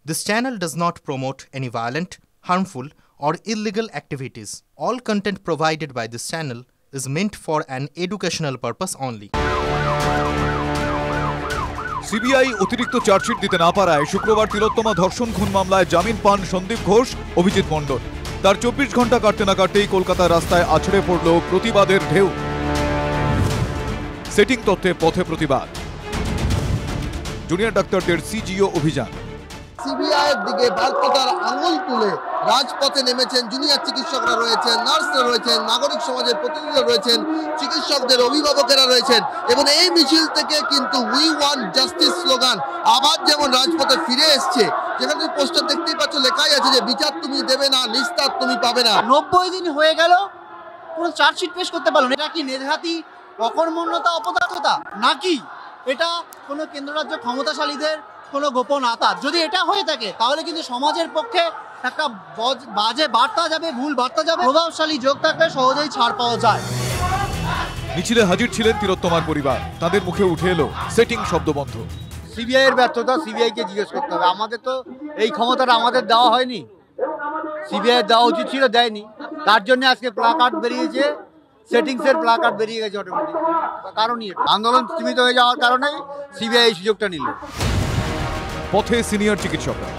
This channel does not promote any violent, harmful, or illegal activities. All content provided by this channel is meant for an educational purpose only. CBI অতিরিক্ত chargesheet দিতে না পারায় শুক্রবার তিলোত্তমা ধর্ষণ খুন মামলায় জামিন পান সন্দীপ ঘোষ, অভিজিৎ মণ্ডল। তার 24 ঘন্টা কাটতে না কাটতেই কলকাতার রাস্তায় আছড়ে পড়ল প্রতিবাদের ঢেউ। সেটিং তথ্যে পথে প্রতিবাদ। জুনিয়র ডাক্তারদের সিজিও অভিযান। সিবিআইয়ের দিকে ব্যর্থতার আঙুল তুলে রাজপথে নেমেছেন জুনিয়র চিকিৎসকরা রয়েছেন, নার্সরা রয়েছেন, নাগরিক সমাজের প্রতিনিধিরা রয়েছেন, চিকিৎসকদের অভিভাবকেরা রয়েছেন এবং এই মিছিল থেকে কিন্তু উই ওয়ান্ট জাস্টিস স্লোগান আবার যেমন রাজপথে ফিরে এসছে। যেখানে পোস্টার দেখতেই পাচ্ছ, লেখাই আছে যে বিচার তুমি দেবে না, নিস্তার তুমি পাবে না। 90 দিন হয়ে গেল, কোনো চার্জশিট পেশ করতে পারলো না। এটা কি নেহাতি অকর্মণ্যতা, অপদার্থতা, নাকি এটা কোনো কেন্দ্র রাজ্য ক্ষমতাশালীদের কোনো গোপন আতাত? যদি এটা হয়ে থাকে তাহলে কিন্তু সমাজের পক্ষে একটা বাজে বার্তা যাবে, ভুল বার্তা যাবে। প্রভাবশালী যোগ থাকলে সহজেই ছাড় পাওয়া যায়। মিছিলে হাজির ছিলেন তিলোত্তমার পরিবার। তাদের মুখে উঠে এলো সেটিং শব্দবন্ধ। সিবিআই এর ব্যর্থতা সিবিআইকে জিজ্ঞেস করতে হবে। আমাদের তো এই ক্ষমতাটা আমাদের দেওয়া হয়নি, সিবিআই দেওয়া উচিত ছিল, দেয়নি। তার জন্য আজকে প্লাকার্ড বেরিয়েছে, সেটিংসের প্লাকার্ড বেরিয়ে গেছে অটোমেটিক। কারণই আন্দোলন সীমিত হয়ে যাওয়ার কারণে সিবিআই এই সুযোগটা নিল। পথে সিনিয়র চিকিৎসকরা।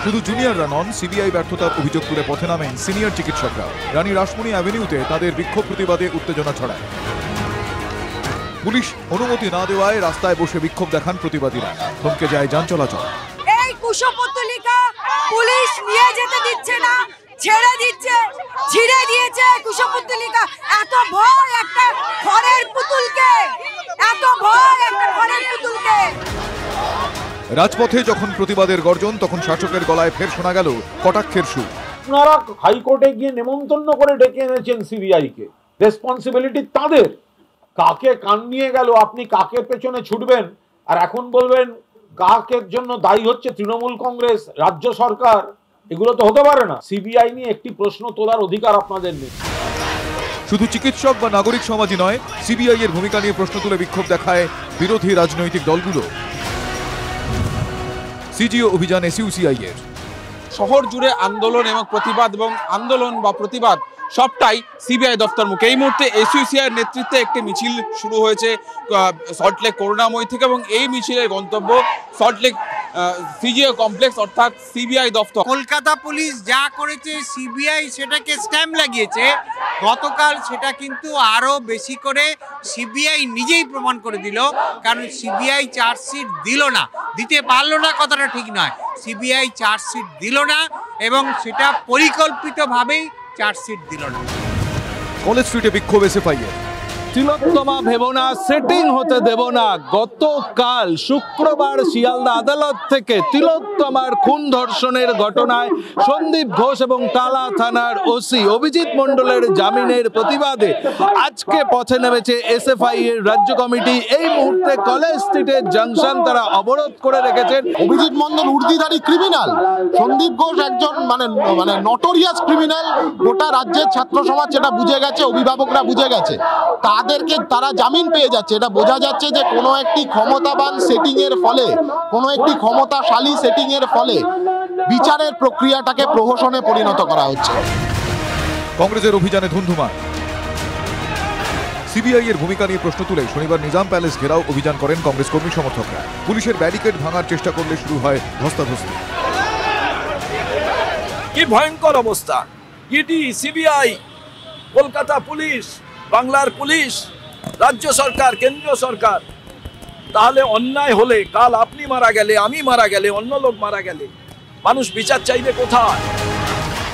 শুধু জুনিয়ররা নন, সিবিআই ব্যর্থতার অভিযোগ তুলে পথে নামেন সিনিয়র চিকিৎসকরা। রানী রাসমণি অ্যাভিনিউতে তাদের বিক্ষোভ প্রতিবাদে উত্তেজনা ছড়ায়। পুলিশ অনুমতি না দেওয়ায় রাস্তায় বসে বিক্ষোভ দেখান প্রতিবাদীরা। থমকে যায় যান চলাচল। এই কুশপুত্তলিকা পুলিশ নিয়ে যেতে দিচ্ছে না, ছেড়ে দিচ্ছে, ছিঁড়ে দিয়েছে কুশপুত্তলিকা। এত ভয় একটা ঘরের পুতুলকে, এত ভয় একটা ঘরের পুতুলকে। রাজপথে যখন প্রতিবাদের গর্জন, তখন শাসকের গলায় ফের শোনা গেল কটাক্ষের সুর। আপনারা হাইকোর্টে গিয়ে নেমন্তন্ন করে ডেকে এনেছেন সিবিআই কে, রেসপন্সিবিলিটি তাদের। কাকে কান নিয়ে গেল, আপনি কাকে পেছনে ছুটবেন আর এখন বলবেন কাকের জন্য দায়ী হচ্ছে তৃণমূল কংগ্রেস, রাজ্য সরকার? এগুলো তো হতে পারে না। সিবিআই নিয়ে একটি প্রশ্ন তোলার অধিকার আপনাদের নেই। শুধু চিকিৎসক বা নাগরিক সমাজই নয়, সিবিআই এর ভূমিকা নিয়ে প্রশ্ন তুলে বিক্ষোভ দেখায় বিরোধী রাজনৈতিক দলগুলো। সিজিও অভিযান এসইউসিআই এর। শহর জুড়ে আন্দোলন এবং প্রতিবাদ, এবং আন্দোলন বা প্রতিবাদ সবটাই সিবিআই দফতর মুখে। এই মুহূর্তে এসইউসিআই এর নেতৃত্বে একটি মিছিল শুরু হয়েছে সল্টলেক করুণাময়ী থেকে, এবং এই মিছিলের গন্তব্য সল্টলেক সিজিও কমপ্লেক্স অর্থাৎ সিবিআই দফতর। কলকাতা পুলিশ যা করেছে, সিবিআই সেটাকে স্ট্যাম্প লাগিয়েছে। গতকাল সেটা কিন্তু আরো বেশি করে সিবিআই নিজেই প্রমাণ করে দিল, কারণ সিবিআই চার্জশিট দিল না, দিতে পারলো না, কথাটা ঠিক নয়। সিবিআই চার্জশিট দিল না এবং সেটা পরিকল্পিতভাবেই চার্জশিট দিল না। কলেজ স্ট্রিটে বিক্ষোভ এসএফআই এর। তিলোত্তমা ভেব না, সেটিং হতে দেব না। গতকাল শুক্রবার শিয়ালদা আদালত থেকে তিলোত্তমার খুন ধর্ষণের ঘটনায় সন্দীপ ঘোষ এবং টালা থানার ওসি অভিজিৎ মণ্ডলের জামিনের প্রতিবাদে আজকে পথে নেমেছে এসএফআই এর রাজ্য কমিটি। এই মুহূর্তে কলেজ স্ট্রিটের জাংশন তারা অবরোধ করে রেখেছেন। অভিজিৎ মণ্ডল উর্দিধারী ক্রিমিনাল, সন্দীপ ঘোষ একজন মানে নটোরিয়াস ক্রিমিনাল। গোটা রাজ্যের ছাত্র সমাজ সেটা বুঝে গেছে, অভিভাবকরা বুঝে গেছে। তাদেরকে তারা জামিন পেয়ে যাচ্ছে। এটা বোঝা যাচ্ছে যে কোনো একটি ক্ষমতাবান সেটিং এর ফলে, কোনো একটি ক্ষমতাশালী সেটিং এর ফলে বিচারের প্রক্রিয়াটাকে প্রহসনে পরিণত করা হচ্ছে। কংগ্রেসের অভিযানে ধুন্ধুমার। সিবিআই এর ভূমিকা নিয়ে প্রশ্ন তুলে শনিবার নিজাম প্যালেস ঘেরাও অভিযান করেন কংগ্রেস কর্মী সমর্থকরা। পুলিশের ব্যারিকেড ভাঙার চেষ্টা করলে শুরু হয় ধস্তাধস্তি। কি ভয়ঙ্কর অবস্থা! ইডি, সিবিআই, কলকাতা পুলিশ, বাংলার পুলিশ, রাজ্য সরকার, কেন্দ্রীয় সরকার। তাহলে অন্যায় হলে, কাল আপনি মারা গেলে, আমি মারা গেলে, অন্য লোক মারা গেলে মানুষ বিচার চাইবে কোথায়?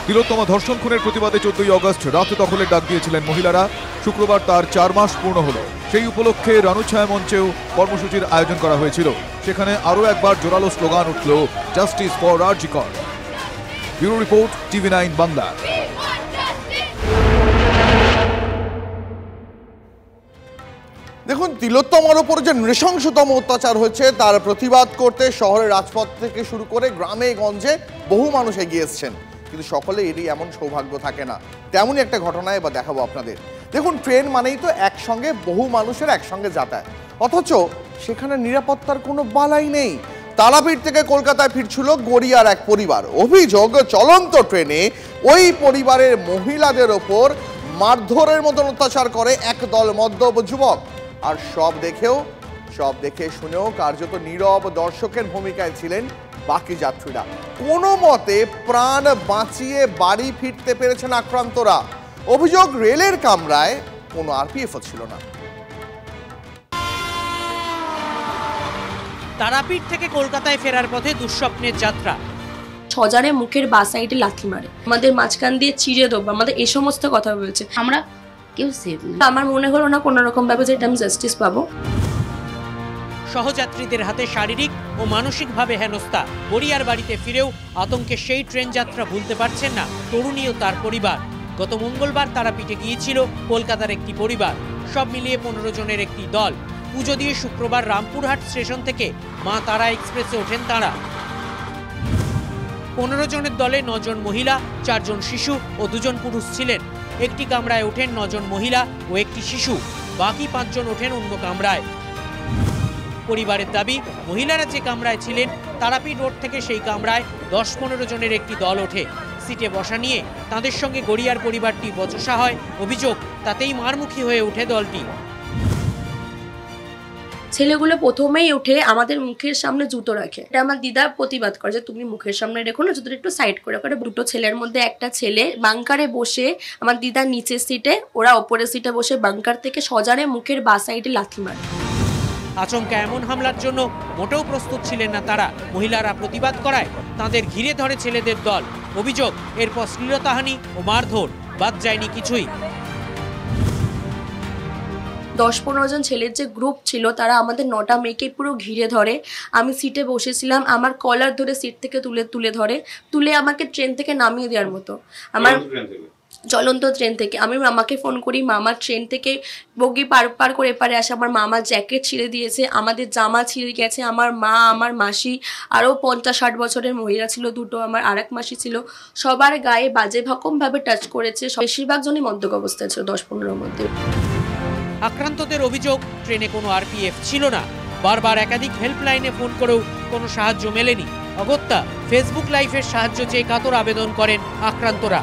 তিলোত্তমা ধর্ষণ খুনের প্রতিবাদে 14ই আগস্ট রাত দখলের ডাক দিয়েছিলেন মহিলারা। শুক্রবার তার 4 মাস পূর্ণ হলো। সেই উপলক্ষে রানুছায়া মঞ্চেও কর্মসূচির আয়োজন করা হয়েছিল। সেখানে আরও একবার জোরালো স্লোগান উঠল, জাস্টিস ফর আরজি কর। Bureau report, TV9 Bangla. দেখুন, তিলোত্তমার ওপর যে নৃশংসতম অত্যাচার হয়েছে তার প্রতিবাদ করতে শহরের রাজপথ থেকে শুরু করে গ্রামে গঞ্জে বহু মানুষ এগিয়ে এসছেন, কিন্তু সকলে এরই এমন সৌভাগ্য থাকে না। তেমনই একটা ঘটনা এবার দেখাবো আপনাদের। দেখুন, ট্রেন মানেই তো একসঙ্গে বহু মানুষের একসঙ্গে যাতায়াত, অথচ সেখানে নিরাপত্তার কোনো বালাই নেই। তারাপীঠ থেকে কলকাতায় ফিরছিল গড়িয়ার এক পরিবার। অভিযোগ, চলন্ত ট্রেনে ওই পরিবারের মহিলাদের ওপর মারধরের মতন অত্যাচার করে একদল মদ্যপ যুবক। আর সব দেখে শুনেও কার্যত নীরব দর্শকের ভূমিকায় ছিলেন বাকি যাত্রীরা। কোনো মতে প্রাণ বাঁচিয়ে বাড়ি ফিরতে পেরেছেন আক্রান্তরা। অভিযোগ, রেলের কামরায় কোনো আরপিএফও ছিল না। তারাপীঠ থেকে কলকাতায় ফেরার পথে দুঃস্বপ্নের যাত্রা। সজারে মুখের বা সাইডে লাথি মারে, আমাদের মাঝখান দিয়ে চিড়ে দেবো, আমাদের এই সমস্ত কথা বলেছে। আমরা কেউ সেফ না। আমার মনে হলো না কোনো রকম ভাবে যে আমি জাস্টিস পাবো। সহযাত্রীদের হাতে শারীরিক ও মানসিকভাবে হেনস্থা। গড়িয়ার বাড়িতে ফিরেও আতঙ্কে সেই ট্রেন যাত্রা ভুলতে পারছেন না তরুণী ও তার পরিবার। গত মঙ্গলবার তারাপীঠে গিয়েছিল কলকাতার একটি পরিবার। সব মিলিয়ে 15 জনের একটি দল। পুজো দিয়ে শুক্রবার রামপুরহাট স্টেশন থেকে মা তারা এক্সপ্রেসে ওঠেন তারা। 15 জনের দলে 9 জন মহিলা, 4 জন শিশু ও 2 জন পুরুষ ছিলেন। একটি কামরায় ওঠেন 9 জন মহিলা ও একটি শিশু, বাকি 5 জন ওঠেন অন্য কামরায়। পরিবারের দাবি, মহিলারা যে কামরায় ছিলেন তারাপীঠ রোড থেকে সেই কামরায় 10-15 জনের একটি দল ওঠে। সিটে বসা নিয়ে তাদের সঙ্গে গড়িয়ার পরিবারটি বচসা হয়। অভিযোগ, তাতেই মারমুখী হয়ে ওঠে দলটি। ছেলেগুলো প্রথমেই উঠে আমাদের মুখের সামনে জুতো রাখে। এটা আমার দিদা প্রতিবাদ করে যে তুমি মুখের সামনে রেখো না, জুতোটা একটু সাইড করে। দুটো ছেলের মধ্যে একটা ছেলে বাংকারে বসে, আমার দিদা নিচের সিটে, ওরা ওপরের সিটে বসে বাংকার থেকে সজারে মুখের বা সাইডে লাথি মারে। আচমকা এমন হামলার জন্য মোটেও প্রস্তুত ছিলেন না তারা। মহিলারা প্রতিবাদ করায় তাদের ঘিরে ধরে ছেলেদের দল। অভিযোগ, এরপর শ্লীলতাহানি ও মারধর, বাদ যায়নি কিছুই। 10-15 জন ছেলের যে গ্রুপ ছিল তারা আমাদের 9টা মেয়েকে পুরো ঘিরে ধরে। আমি সিটে বসেছিলাম, আমার কলার ধরে সিট থেকে তুলে আমাকে ট্রেন থেকে নামিয়ে দেওয়ার মতো। আমার চলন্ত ট্রেন থেকে আমি মামাকে ফোন করি, মামা ট্রেন থেকে বগি পার করে এপারে আসে। আমার মামা জ্যাকেট ছিঁড়ে দিয়েছে, আমাদের জামা ছিঁড়ে গেছে। আমার মা, আমার মাসি, আরও 50-60 বছরের মহিলা ছিল দুটো, আমার আরেক মাসি ছিল, সবার গায়ে বাজে ভাবে টাচ করেছে। বেশিরভাগ জনই মদ্যপ অবস্থায় ছিল 10-15-এর মধ্যে। আক্রান্তদের অভিযোগ, ট্রেনে কোনো আরপিএফ ছিল না। বারবার একাধিক হেল্পলাইনে ফোন করেও কোনো সাহায্য মেলেনি। অগত্যা ফেসবুক লাইভের সাহায্য চেয়ে কাতর আবেদন করেন আক্রান্তরা।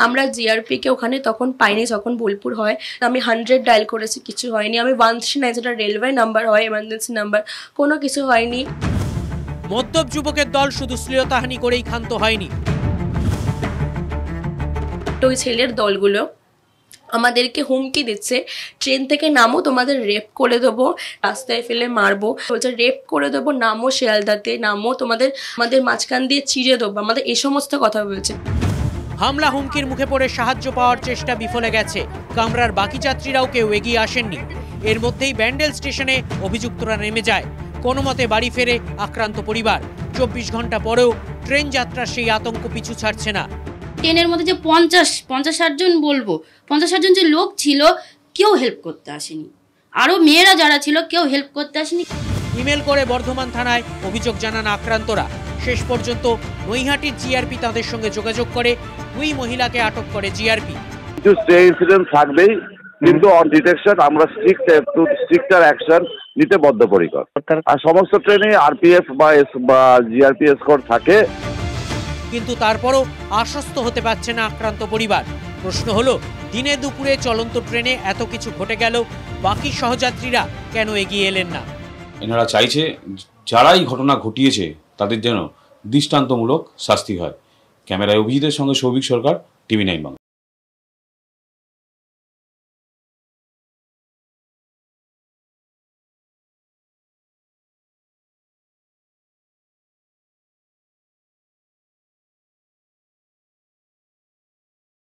আমরা জিআরপি কে ওখানে তখন পাইনি যখন বোলপুর হয়। আমি 100 ডায়াল করেছি, কিছু হয়নি। আমি 139, যেটা রেলওয়ে নাম্বার হয়, এমার্জেন্সি নাম্বার, কোনো কিছু হয়নি। মদ্যপ যুবকের দল শুধু শ্লীলতাহানি করেই ক্ষান্ত হয়নি। ওই ছেলের দলগুলো আমাদেরকে হুমকি দিচ্ছে, ট্রেন থেকে নামো, তোমাদের রেপ করে দেবো, রাস্তায় ফেলে মারবো, বলছে রেপ করে দেবো, নামো শিয়ালদাতে, নামো, আমাদের মাঝখান দিয়ে চিড়ে দেবো, আমাদের এই সমস্ত কথা বলছে। হামলা হুমকির মুখে পড়ে সাহায্য পাওয়ার চেষ্টা বিফলে গেছে। কামরার বাকি যাত্রীরাও কেউ এগিয়ে আসেননি। এর মধ্যেই ব্যান্ডেল স্টেশনে অভিযুক্তরা নেমে যায়। কোনো মতে বাড়ি ফেরে আক্রান্ত পরিবার। 24 ঘন্টা পরেও ট্রেন যাত্রার সেই আতঙ্ক পিছু ছাড়ছে না। ট্রেনের মধ্যে যে 50-60 জন বলবো, 50-60 জন যে লোক ছিল, কেউ হেল্প করতে আসেনি। আরও মেয়েরা যারা ছিল কেউ হেল্প করতে আসেনি। ইমেল করে বর্ধমান থানায় অভিযোগ জানান আক্রান্তরা। শেষ পর্যন্ত নৈহাটির জিআরপি তাদের সঙ্গে যোগাযোগ করে 2 মহিলাকে আটক করে জিআরপি। কিছু স্টে ইনসিডেন্ট থাকবেই, কিন্তু অন ডিটেকশন আমরা স্ট্রিক্টার অ্যাকশন নিতে বদ্ধপরিকর। আর সমস্ত ট্রেনে আরপিএফ বা জিআরপি এসকর্ট থাকে। কিন্তু তারপরও আশ্বস্ত হতে পারছে না আক্রান্ত পরিবার। প্রশ্ন হলো, দিনে দুপুরে চলন্ত ট্রেনে এত কিছু ঘটে গেল, বাকি সহযাত্রীরা কেন এগিয়ে এলেন না? এনারা চাইছে যারাই ঘটনা ঘটিয়েছে তাদের যেন দৃষ্টান্তমূলক শাস্তি হয়। ক্যামেরায় অভিজিতের সঙ্গে সৌভিক সরকার, TV9 বাংলা।